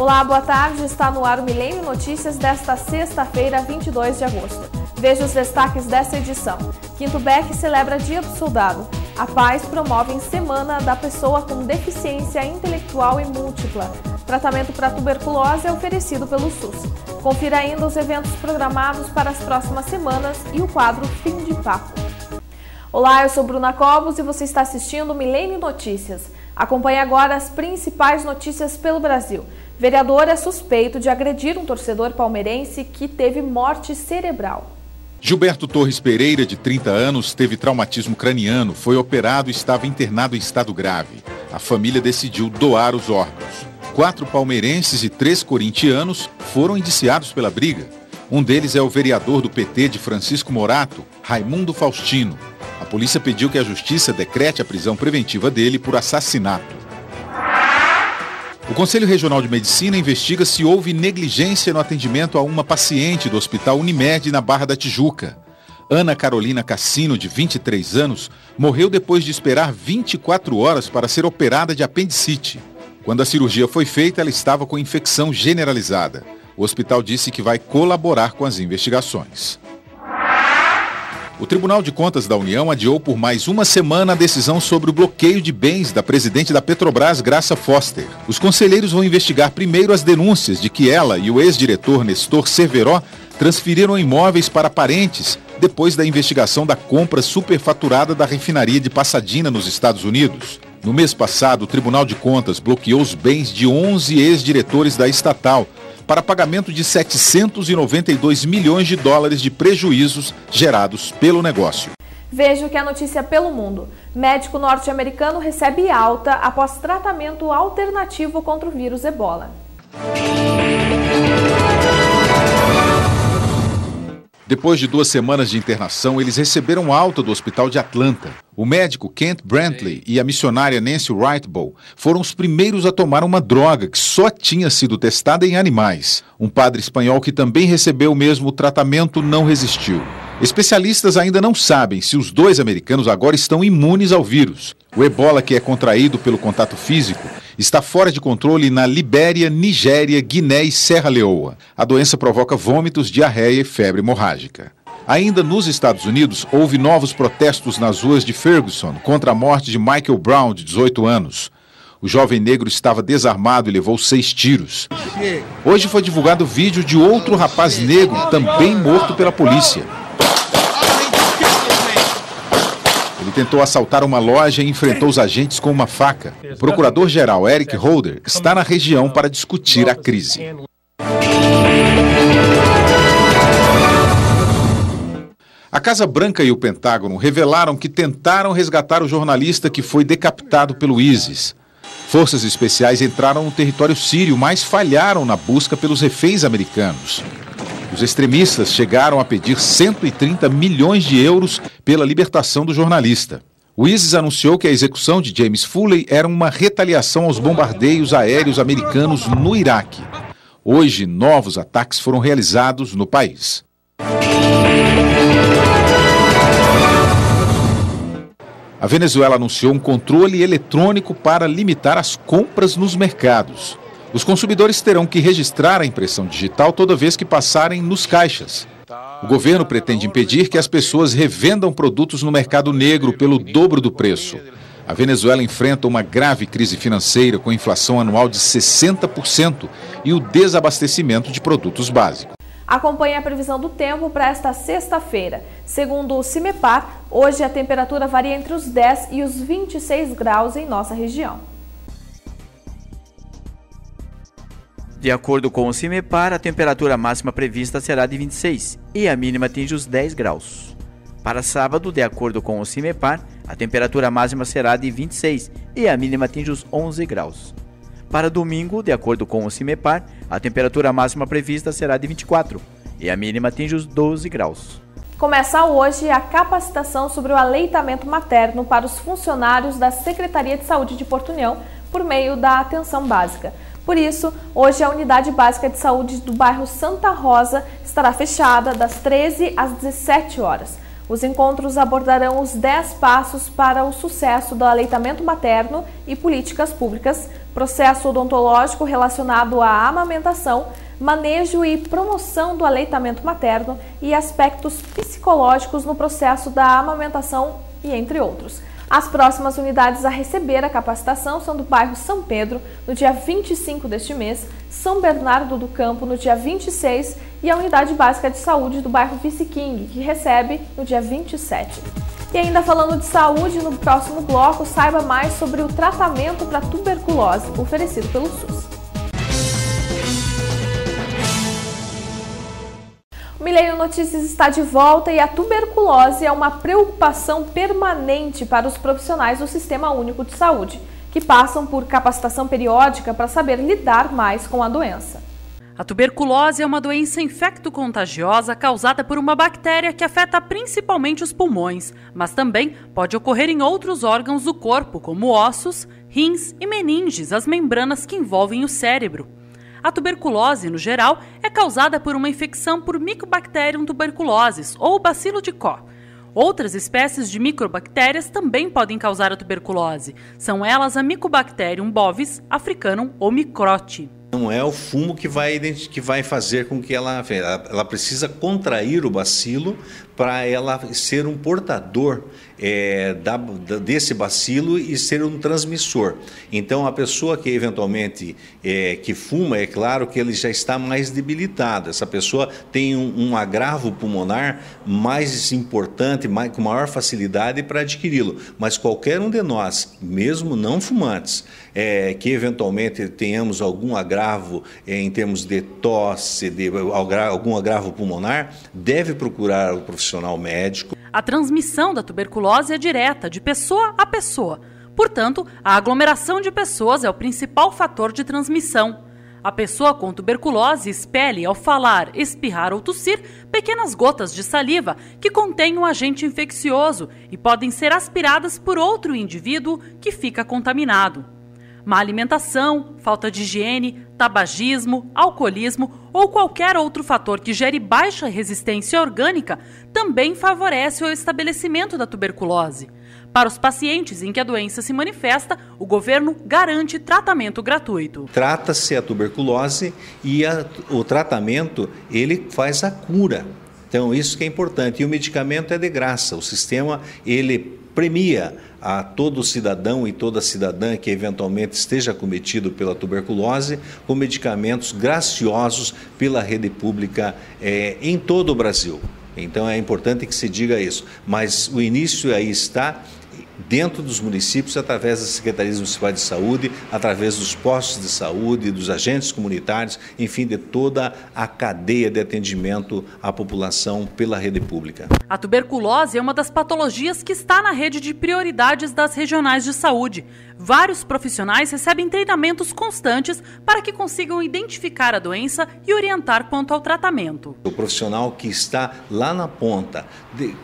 Olá, boa tarde. Está no ar o Milênio Notícias desta sexta-feira, 22 de agosto. Veja os destaques desta edição. Quinto BEC celebra Dia do Soldado. A Paz promove Semana da Pessoa com Deficiência Intelectual e Múltipla. Tratamento para tuberculose é oferecido pelo SUS. Confira ainda os eventos programados para as próximas semanas e o quadro Fim de Papo. Olá, eu sou Bruna Cobos e você está assistindo o Milênio Notícias. Acompanhe agora as principais notícias pelo Brasil. Vereador é suspeito de agredir um torcedor palmeirense que teve morte cerebral. Gilberto Torres Pereira, de 30 anos, teve traumatismo craniano, foi operado e estava internado em estado grave. A família decidiu doar os órgãos. 4 palmeirenses e 3 corintianos foram indiciados pela briga. Um deles é o vereador do PT de Francisco Morato, Raimundo Faustino. A polícia pediu que a justiça decrete a prisão preventiva dele por assassinato. O Conselho Regional de Medicina investiga se houve negligência no atendimento a uma paciente do Hospital Unimed na Barra da Tijuca. Ana Carolina Cassino, de 23 anos, morreu depois de esperar 24 horas para ser operada de apendicite. Quando a cirurgia foi feita, ela estava com infecção generalizada. O hospital disse que vai colaborar com as investigações. O Tribunal de Contas da União adiou por mais uma semana a decisão sobre o bloqueio de bens da presidente da Petrobras, Graça Foster. Os conselheiros vão investigar primeiro as denúncias de que ela e o ex-diretor Nestor Cerveró transferiram imóveis para parentes depois da investigação da compra superfaturada da refinaria de Pasadena, nos Estados Unidos. No mês passado, o Tribunal de Contas bloqueou os bens de 11 ex-diretores da estatal para pagamento de 792 milhões de dólares de prejuízos gerados pelo negócio. Veja o que é notícia pelo mundo. Médico norte-americano recebe alta após tratamento alternativo contra o vírus Ebola. Depois de 2 semanas de internação, eles receberam alta do hospital de Atlanta. O médico Kent Brantley e a missionária Nancy Wrightbow foram os primeiros a tomar uma droga que só tinha sido testada em animais. Um padre espanhol que também recebeu o mesmo tratamento não resistiu. Especialistas ainda não sabem se os 2 americanos agora estão imunes ao vírus. O Ebola, que é contraído pelo contato físico, está fora de controle na Libéria, Nigéria, Guiné e Serra Leoa. A doença provoca vômitos, diarreia e febre hemorrágica. Ainda nos Estados Unidos, houve novos protestos nas ruas de Ferguson contra a morte de Michael Brown, de 18 anos. O jovem negro estava desarmado e levou 6 tiros. Hoje foi divulgado vídeo de outro rapaz negro, também morto pela polícia. Ele tentou assaltar uma loja e enfrentou os agentes com uma faca. O procurador-geral Eric Holder está na região para discutir a crise. A Casa Branca e o Pentágono revelaram que tentaram resgatar o jornalista que foi decapitado pelo ISIS. Forças especiais entraram no território sírio, mas falharam na busca pelos reféns americanos. Os extremistas chegaram a pedir 130 milhões de euros pela libertação do jornalista. O ISIS anunciou que a execução de James Foley era uma retaliação aos bombardeios aéreos americanos no Iraque. Hoje, novos ataques foram realizados no país. A Venezuela anunciou um controle eletrônico para limitar as compras nos mercados. Os consumidores terão que registrar a impressão digital toda vez que passarem nos caixas. O governo pretende impedir que as pessoas revendam produtos no mercado negro pelo dobro do preço. A Venezuela enfrenta uma grave crise financeira com inflação anual de 60% e o desabastecimento de produtos básicos. Acompanhe a previsão do tempo para esta sexta-feira. Segundo o CIMEPAR, hoje a temperatura varia entre os 10 e os 26 graus em nossa região. De acordo com o CIMEPAR, a temperatura máxima prevista será de 26 e a mínima atinge os 10 graus. Para sábado, de acordo com o CIMEPAR, a temperatura máxima será de 26 e a mínima atinge os 11 graus. Para domingo, de acordo com o CIMEPAR, a temperatura máxima prevista será de 24 e a mínima atinge os 12 graus. Começa hoje a capacitação sobre o aleitamento materno para os funcionários da Secretaria de Saúde de Porto União por meio da atenção básica. Por isso, hoje a Unidade Básica de Saúde do bairro Santa Rosa estará fechada das 13 às 17 horas. Os encontros abordarão os 10 passos para o sucesso do aleitamento materno e políticas públicas, processo odontológico relacionado à amamentação, manejo e promoção do aleitamento materno e aspectos psicológicos no processo da amamentação e entre outros. As próximas unidades a receber a capacitação são do bairro São Pedro, no dia 25 deste mês, São Bernardo do Campo, no dia 26, e a Unidade Básica de Saúde do bairro Vice King, que recebe no dia 27. E ainda falando de saúde, no próximo bloco, saiba mais sobre o tratamento para tuberculose, oferecido pelo SUS. O Milênio Notícias está de volta e a tuberculose é uma preocupação permanente para os profissionais do Sistema Único de Saúde, que passam por capacitação periódica para saber lidar mais com a doença. A tuberculose é uma doença infecto-contagiosa causada por uma bactéria que afeta principalmente os pulmões, mas também pode ocorrer em outros órgãos do corpo, como ossos, rins e meninges, as membranas que envolvem o cérebro. A tuberculose, no geral, é causada por uma infecção por Mycobacterium tuberculosis ou bacilo de Koch. Outras espécies de microbactérias também podem causar a tuberculose. São elas a Mycobacterium bovis, africanum ou microti. Não é o fumo que vai fazer com que ela precisa contrair o bacilo para ela ser um portador desse bacilo e ser um transmissor. Então, a pessoa que eventualmente que fuma, é claro que ele já está mais debilitada. Essa pessoa tem um agravo pulmonar mais importante, com maior facilidade para adquiri-lo. Mas qualquer um de nós, mesmo não fumantes, que eventualmente tenhamos algum agravo em termos de tosse, algum agravo pulmonar, deve procurar o profissional médico. A transmissão da tuberculose é direta, de pessoa a pessoa. Portanto, a aglomeração de pessoas é o principal fator de transmissão. A pessoa com tuberculose expele, ao falar, espirrar ou tossir, pequenas gotas de saliva que contêm um agente infeccioso e podem ser aspiradas por outro indivíduo que fica contaminado. Má alimentação, falta de higiene, tabagismo, alcoolismo ou qualquer outro fator que gere baixa resistência orgânica também favorece o estabelecimento da tuberculose. Para os pacientes em que a doença se manifesta, o governo garante tratamento gratuito. Trata-se a tuberculose e o tratamento ele faz a cura. Então isso que é importante. E o medicamento é de graça. O sistema ele premia a todo cidadão e toda cidadã que eventualmente esteja acometido pela tuberculose com medicamentos graciosos pela rede pública em todo o Brasil. Então é importante que se diga isso, mas o início aí está dentro dos municípios, através das secretarias municipais de saúde, através dos postos de saúde, dos agentes comunitários, enfim, de toda a cadeia de atendimento à população pela rede pública. A tuberculose é uma das patologias que está na rede de prioridades das regionais de saúde. Vários profissionais recebem treinamentos constantes para que consigam identificar a doença e orientar quanto ao tratamento. O profissional que está lá na ponta,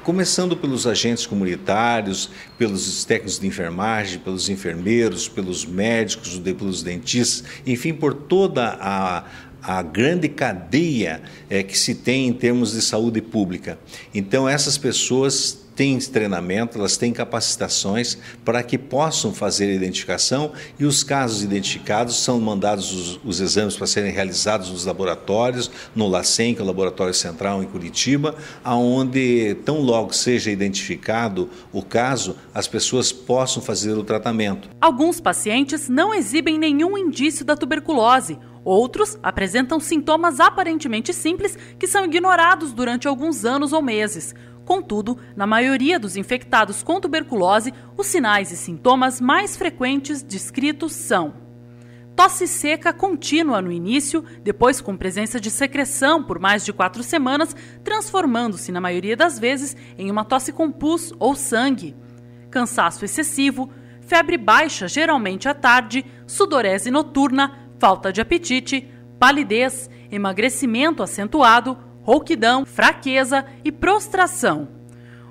começando pelos agentes comunitários, pelos técnicos de enfermagem, pelos enfermeiros, pelos médicos, pelos dentistas, enfim, por toda a grande cadeia que se tem em termos de saúde pública. Então, essas pessoas têm treinamento, elas têm capacitações para que possam fazer a identificação e os casos identificados são mandados os exames para serem realizados nos laboratórios, no LACEN, que é o Laboratório Central em Curitiba, onde tão logo seja identificado o caso, as pessoas possam fazer o tratamento. Alguns pacientes não exibem nenhum indício da tuberculose. Outros apresentam sintomas aparentemente simples que são ignorados durante alguns anos ou meses. Contudo, na maioria dos infectados com tuberculose, os sinais e sintomas mais frequentes descritos são tosse seca contínua no início, depois com presença de secreção por mais de 4 semanas, transformando-se, na maioria das vezes, em uma tosse com pus ou sangue, cansaço excessivo, febre baixa, geralmente à tarde, sudorese noturna, falta de apetite, palidez, emagrecimento acentuado, rouquidão, fraqueza e prostração.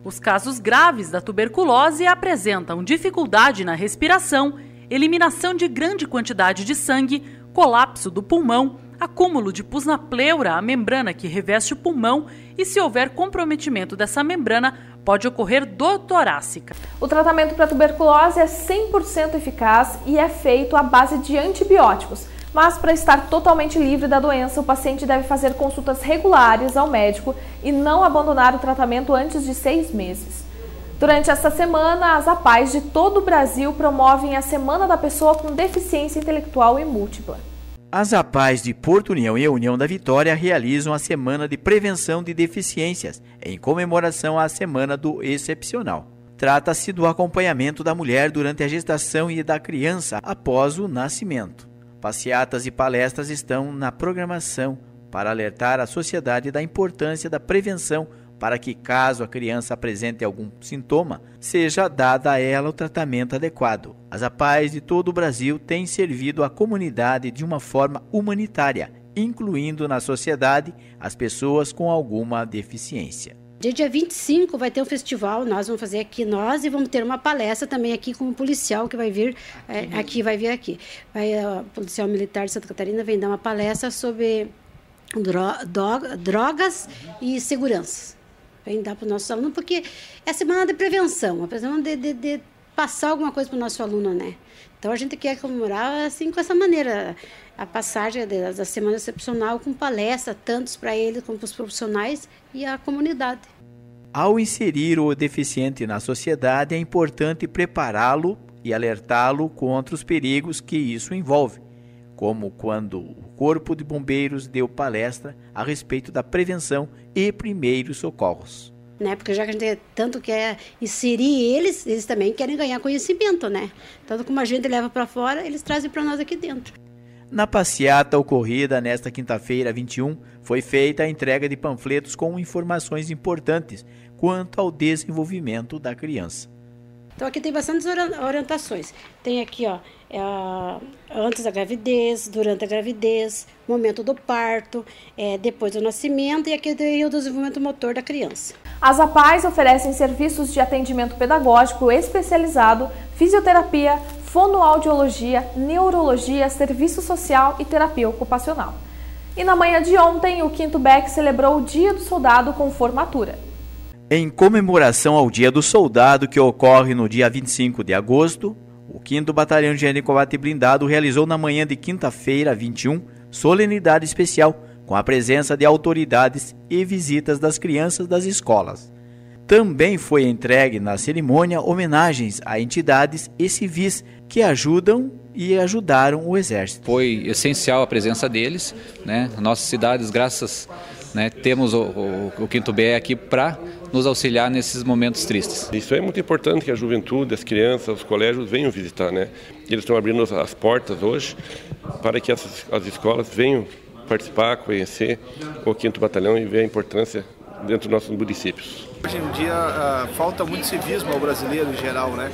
Os casos graves da tuberculose apresentam dificuldade na respiração, eliminação de grande quantidade de sangue, colapso do pulmão, acúmulo de pus na pleura, a membrana que reveste o pulmão, e se houver comprometimento dessa membrana, pode ocorrer dor torácica. O tratamento para tuberculose é 100% eficaz e é feito à base de antibióticos. Mas para estar totalmente livre da doença, o paciente deve fazer consultas regulares ao médico e não abandonar o tratamento antes de 6 meses. Durante esta semana, as APAES de todo o Brasil promovem a Semana da Pessoa com Deficiência Intelectual e Múltipla. As APAES de Porto União e União da Vitória realizam a Semana de Prevenção de Deficiências, em comemoração à Semana do Excepcional. Trata-se do acompanhamento da mulher durante a gestação e da criança após o nascimento. Passeatas e palestras estão na programação para alertar a sociedade da importância da prevenção para que, caso a criança apresente algum sintoma, seja dada a ela o tratamento adequado. As APAES de todo o Brasil têm servido à comunidade de uma forma humanitária, incluindo na sociedade as pessoas com alguma deficiência. Dia 25 vai ter um festival, nós vamos fazer aqui e vamos ter uma palestra também aqui com um policial que vai vir aqui. O policial militar de Santa Catarina vem dar uma palestra sobre drogas e segurança. Vem dar para o nosso aluno, porque é a semana de prevenção, a semana de passar alguma coisa para o nosso aluno, né? Então a gente quer comemorar assim, com essa maneira, a passagem da semana excepcional com palestra, tanto para ele como para os profissionais e a comunidade. Ao inserir o deficiente na sociedade, é importante prepará-lo e alertá-lo contra os perigos que isso envolve, como quando o Corpo de Bombeiros deu palestra a respeito da prevenção e primeiros socorros. Porque já que a gente tanto quer inserir eles também querem ganhar conhecimento, né? Tanto como a gente leva para fora, eles trazem para nós aqui dentro. Na passeata ocorrida nesta quinta-feira, 21, foi feita a entrega de panfletos com informações importantes quanto ao desenvolvimento da criança. Então aqui tem bastantes orientações. Tem aqui, antes da gravidez, durante a gravidez, momento do parto, depois do nascimento e aqui tem o desenvolvimento motor da criança. As APAES oferecem serviços de atendimento pedagógico especializado, fisioterapia, fonoaudiologia, neurologia, serviço social e terapia ocupacional. E na manhã de ontem, o 5º BEC celebrou o Dia do Soldado com formatura. Em comemoração ao Dia do Soldado, que ocorre no dia 25 de agosto, o 5º Batalhão de Engenharia de Combate Blindado realizou na manhã de quinta-feira, 21, solenidade especial, com a presença de autoridades e visitas das crianças das escolas. Também foi entregue na cerimônia homenagens a entidades e civis que ajudam e ajudaram o Exército. Foi essencial a presença deles, né? Nossas cidades, graças, temos o 5º BE aqui para nos auxiliar nesses momentos tristes. Isso é muito importante que a juventude, as crianças, os colégios venham visitar, né? Eles estão abrindo as portas hoje para que as escolas venham participar, conhecer o 5º Batalhão e ver a importância dentro dos nossos municípios. Hoje em dia falta muito civismo ao brasileiro em geral, né?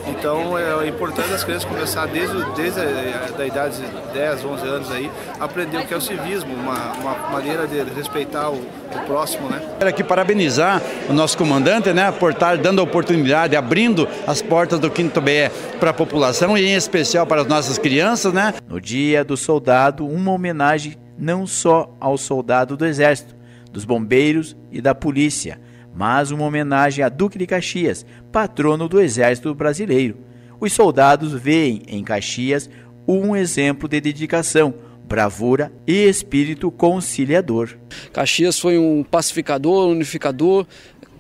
Então é importante as crianças começar desde a idade de 10, 11 anos aí, aprender o que é o civismo, uma maneira de respeitar o próximo, né? Quero aqui parabenizar o nosso comandante, né, por estar dando a oportunidade, abrindo as portas do 5º BE para a população e em especial para as nossas crianças, né? No Dia do Soldado, uma homenagem não só ao soldado do Exército, dos bombeiros e da polícia, mas uma homenagem a Duque de Caxias, patrono do Exército Brasileiro. Os soldados veem em Caxias um exemplo de dedicação, bravura e espírito conciliador. Caxias foi um pacificador, unificador,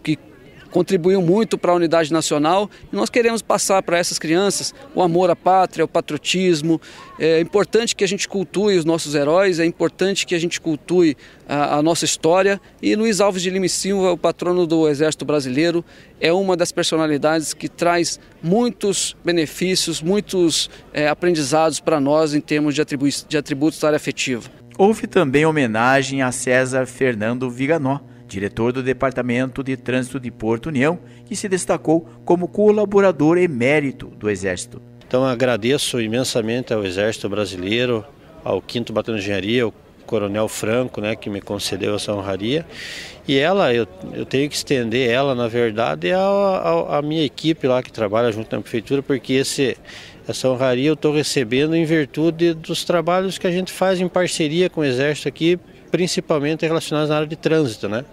que contribuiu muito para a unidade nacional e nós queremos passar para essas crianças o amor à pátria, o patriotismo. É importante que a gente cultue os nossos heróis, é importante que a gente cultue a nossa história e Luiz Alves de Lima e Silva, o patrono do Exército Brasileiro, é uma das personalidades que traz muitos benefícios, muitos aprendizados para nós em termos de atributos da área afetiva. Houve também homenagem a César Fernando Viganó, diretor do Departamento de Trânsito de Porto União, que se destacou como colaborador emérito do Exército. Então agradeço imensamente ao Exército Brasileiro, ao 5º Batalhão de Engenharia, ao Coronel Franco, né, que me concedeu essa honraria. E eu tenho que estender ela, na verdade, à minha equipe lá que trabalha junto na prefeitura, porque Essa honraria eu estou recebendo em virtude dos trabalhos que a gente faz em parceria com o Exército aqui, principalmente relacionados à área de trânsito, né?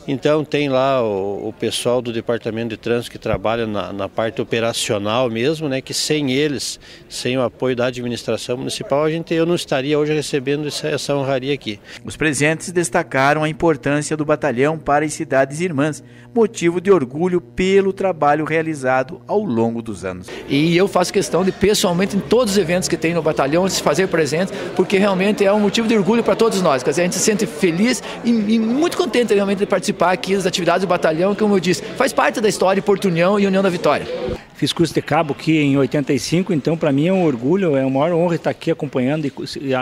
Então tem lá o pessoal do Departamento de Trânsito que trabalha na parte operacional mesmo, né? Que sem eles, sem o apoio da administração municipal, eu não estaria hoje recebendo essa honraria aqui. Os presentes destacaram a importância do batalhão para as cidades irmãs, motivo de orgulho pelo trabalho realizado ao longo dos anos. E eu faço questão de, pessoalmente, em todos os eventos que tem no batalhão, se fazer presente, porque realmente é um motivo de orgulho para todos nós. Quer dizer, a gente se sente feliz e muito contente realmente de participar aqui das atividades do batalhão, que, como eu disse, faz parte da história de Porto União e União da Vitória. Fiz curso de cabo aqui em 85, então para mim é um orgulho, é uma maior honra estar aqui acompanhando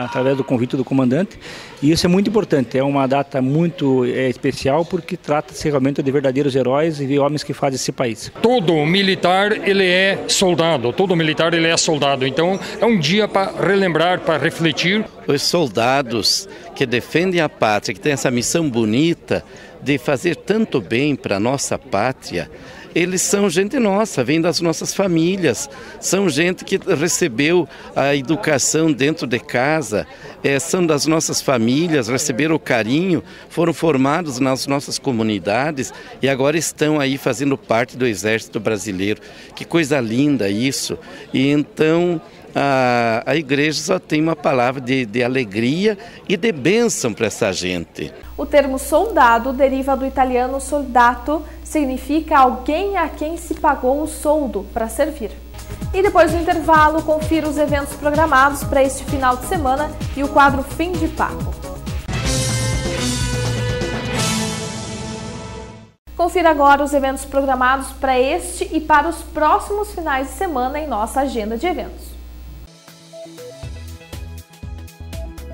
através do convite do comandante, e isso é muito importante, é uma data muito especial porque trata-se realmente de verdadeiros heróis e de homens que fazem esse país. Todo militar ele é soldado, então é um dia para relembrar, para refletir. Os soldados que defendem a pátria, que têm essa missão bonita de fazer tanto bem para a nossa pátria, eles são gente nossa, vêm das nossas famílias, são gente que recebeu a educação dentro de casa, são das nossas famílias, receberam o carinho, foram formados nas nossas comunidades e agora estão aí fazendo parte do Exército Brasileiro. Que coisa linda isso! E então a igreja só tem uma palavra de alegria e de bênção para essa gente. O termo soldado deriva do italiano soldato, significa alguém a quem se pagou o soldo para servir. E depois do intervalo, confira os eventos programados para este final de semana e o quadro Fim de Papo. Confira agora os eventos programados para este e para os próximos finais de semana em nossa agenda de eventos.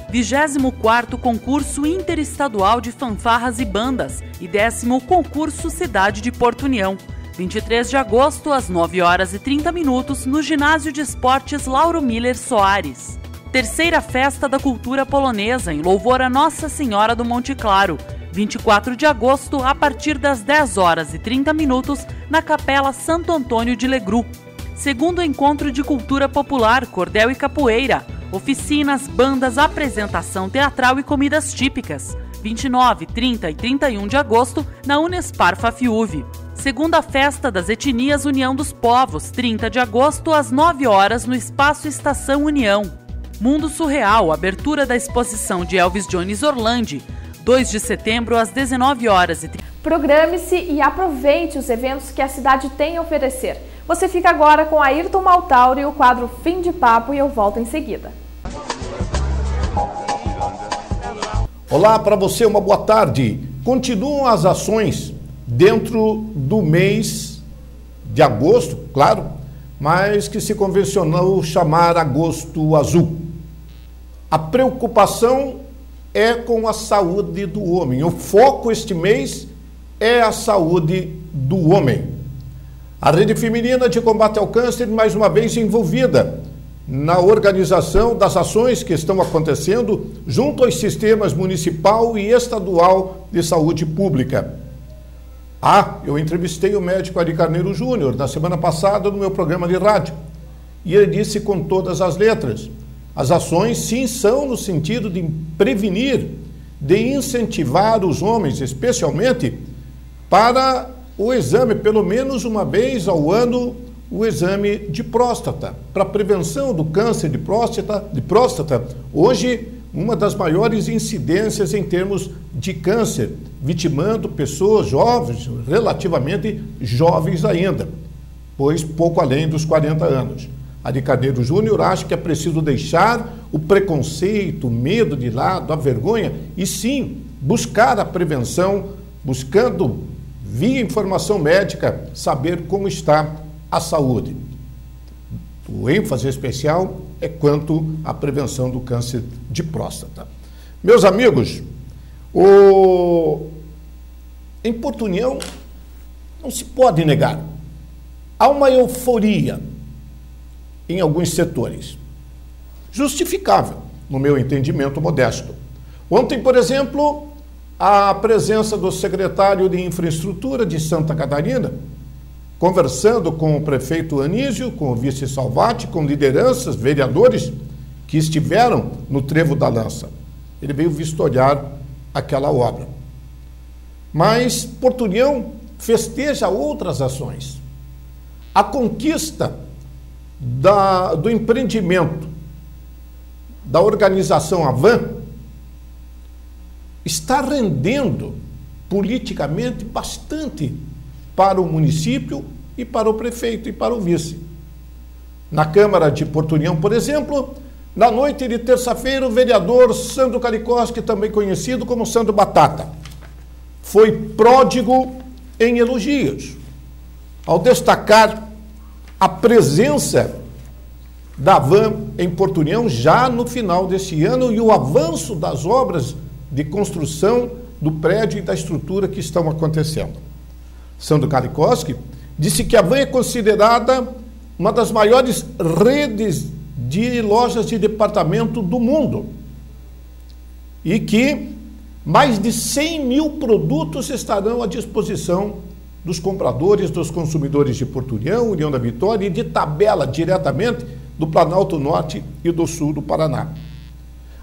24º Concurso Interestadual de Fanfarras e Bandas e 10º Concurso Cidade de Porto União. 23 de agosto, às 9h30, no Ginásio de Esportes Lauro Miller Soares. Terceira Festa da Cultura Polonesa, em louvor a Nossa Senhora do Monte Claro. 24 de agosto, a partir das 10h30, na Capela Santo Antônio de Legru. Segundo Encontro de Cultura Popular, Cordel e Capoeira. Oficinas, bandas, apresentação teatral e comidas típicas. 29, 30 e 31 de agosto, na Unespar Fafiuve. Segunda Festa das Etnias União dos Povos, 30 de agosto, às 9h, no Espaço Estação União. Mundo Surreal, abertura da exposição de Elvis Jones Orlandi, 2 de setembro, às 19h. Programe-se e aproveite os eventos que a cidade tem a oferecer. Você fica agora com Ayrton Maltauri e o quadro Fim de Papo e eu volto em seguida. Olá, para você uma boa tarde. Continuam as ações dentro do mês de agosto, claro, mas que se convencionou chamar Agosto Azul. A preocupação é com a saúde do homem. O foco este mês é a saúde do homem. A Rede Feminina de Combate ao Câncer, mais uma vez envolvida na organização das ações que estão acontecendo junto aos sistemas municipal e estadual de saúde pública. Eu entrevistei o médico Ari Carneiro Júnior na semana passada no meu programa de rádio e ele disse com todas as letras, as ações sim são no sentido de prevenir, de incentivar os homens, especialmente para o exame, pelo menos uma vez ao ano, o exame de próstata, para prevenção do câncer de próstata, hoje uma das maiores incidências em termos de câncer, vitimando pessoas jovens, relativamente jovens ainda, pois pouco além dos 40 anos. Ari Carneiro Júnior acha que é preciso deixar o preconceito, o medo de lado, a vergonha, e sim buscar a prevenção, buscando via informação médica, saber como está a saúde. O ênfase especial é quanto à prevenção do câncer de próstata. Meus amigos, em Porto União não se pode negar, há uma euforia em alguns setores, justificável, no meu entendimento modesto. Ontem, por exemplo, a presença do secretário de Infraestrutura de Santa Catarina conversando com o prefeito Anísio, com o vice Salvati, com lideranças, vereadores que estiveram no Trevo da Lança. Ele veio vistoriar aquela obra. Mas Porto União festeja outras ações. A conquista do empreendimento da organização Avan está rendendo politicamente bastante para o município e para o prefeito e para o vice. Na Câmara de Porto União, por exemplo, na noite de terça-feira, o vereador Sandro Caricoski, também conhecido como Sandro Batata, foi pródigo em elogios, ao destacar a presença da Avan em Porto União já no final deste ano e o avanço das obras de construção do prédio e da estrutura que estão acontecendo. Sandro Caricoski disse que a Avan é considerada uma das maiores redes de lojas de departamento do mundo e que mais de 100 mil produtos estarão à disposição dos compradores, dos consumidores de Porto União, União da Vitória e de tabela diretamente do Planalto Norte e do Sul do Paraná.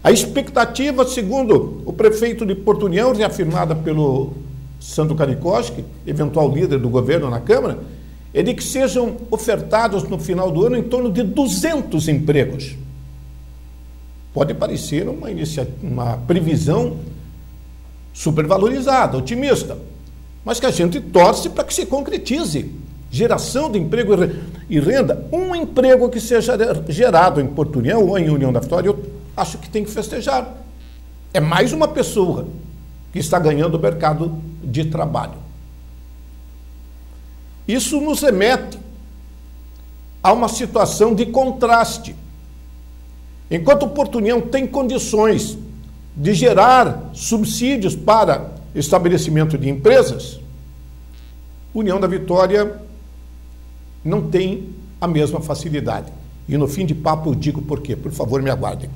A expectativa, segundo o prefeito de Porto União, reafirmada pelo Sandro Caricoski, eventual líder do governo na Câmara, é de que sejam ofertados no final do ano em torno de 200 empregos. Pode parecer uma previsão supervalorizada, otimista, mas que a gente torce para que se concretize. Geração de emprego e renda, um emprego que seja gerado em Porto União ou em União da Vitória, eu acho que tem que festejar. É mais uma pessoa que está ganhando o mercado de trabalho. Isso nos remete a uma situação de contraste. Enquanto Porto União tem condições de gerar subsídios para estabelecimento de empresas, União da Vitória não tem a mesma facilidade. E no fim de papo eu digo por quê. Por favor, me aguardem.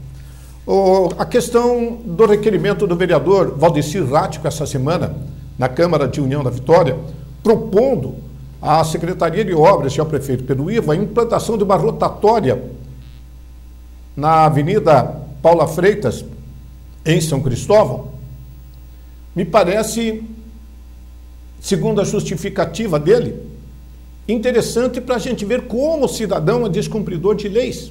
A questão do requerimento do vereador Valdecir Rático essa semana, na Câmara de União da Vitória, propondo à Secretaria de Obras e ao prefeito Pedro Ivo a implantação de uma rotatória na Avenida Paula Freitas, em São Cristóvão, me parece, segundo a justificativa dele, interessante para a gente ver como o cidadão é descumpridor de leis.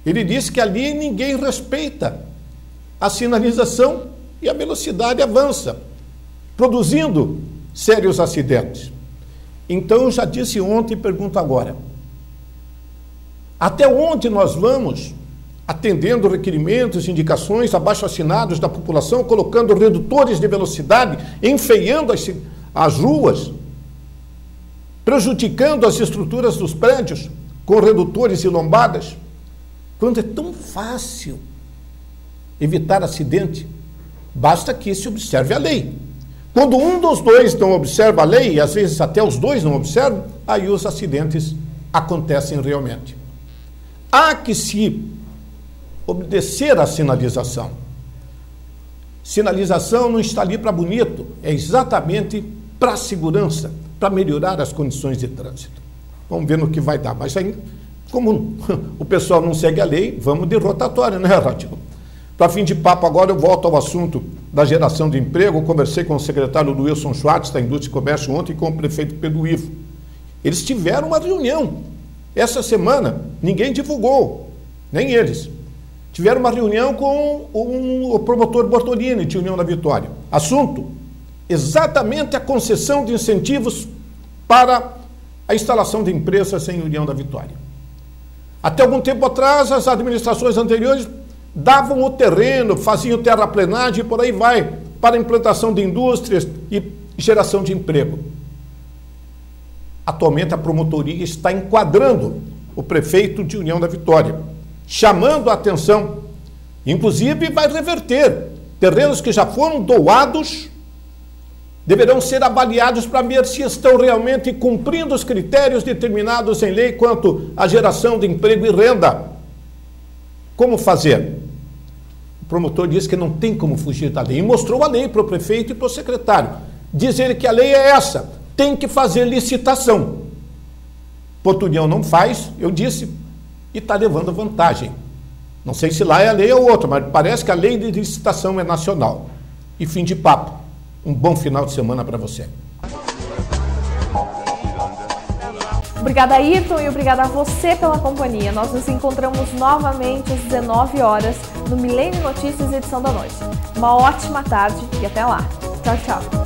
Ele disse que ali ninguém respeita a sinalização e a velocidade avança, produzindo sérios acidentes. Então, eu já disse ontem e pergunto agora, até onde nós vamos atendendo requerimentos, indicações, abaixo-assinados da população, colocando redutores de velocidade, enfeiando as ruas, prejudicando as estruturas dos prédios com redutores e lombadas, quando é tão fácil evitar acidente, basta que se observe a lei. Quando um dos dois não observa a lei, e às vezes até os dois não observam, aí os acidentes acontecem realmente. Há que se obedecer à sinalização. Sinalização não está ali para bonito, é exatamente para a segurança, para melhorar as condições de trânsito. Vamos ver no que vai dar. Mas aí, como o pessoal não segue a lei, vamos de rotatória, né, Rático? Para fim de papo, agora eu volto ao assunto da geração de emprego. Eu conversei com o secretário Wilson Schwartz, da Indústria e Comércio, ontem, e com o prefeito Pedro Ivo. Eles tiveram uma reunião. Essa semana, ninguém divulgou, nem eles. Tiveram uma reunião com o promotor Bortolini, de União da Vitória. Assunto, exatamente a concessão de incentivos para a instalação de empresas em União da Vitória. Até algum tempo atrás, as administrações anteriores davam o terreno, faziam terraplenagem e por aí vai, para a implantação de indústrias e geração de emprego. Atualmente, a promotoria está enquadrando o prefeito de União da Vitória, chamando a atenção, inclusive vai reverter terrenos que já foram doados, deverão ser avaliados para ver se estão realmente cumprindo os critérios determinados em lei quanto à geração de emprego e renda. Como fazer? O promotor disse que não tem como fugir da lei e mostrou a lei para o prefeito e para o secretário. Diz ele que a lei é essa: tem que fazer licitação. Porto União não faz, eu disse, e está levando vantagem. Não sei se lá é a lei ou outra, mas parece que a lei de licitação é nacional. E fim de papo. Um bom final de semana para você. Obrigada, Ayrton, e obrigada a você pela companhia. Nós nos encontramos novamente às 19 horas no Milênio Notícias, edição da noite. Uma ótima tarde e até lá. Tchau, tchau.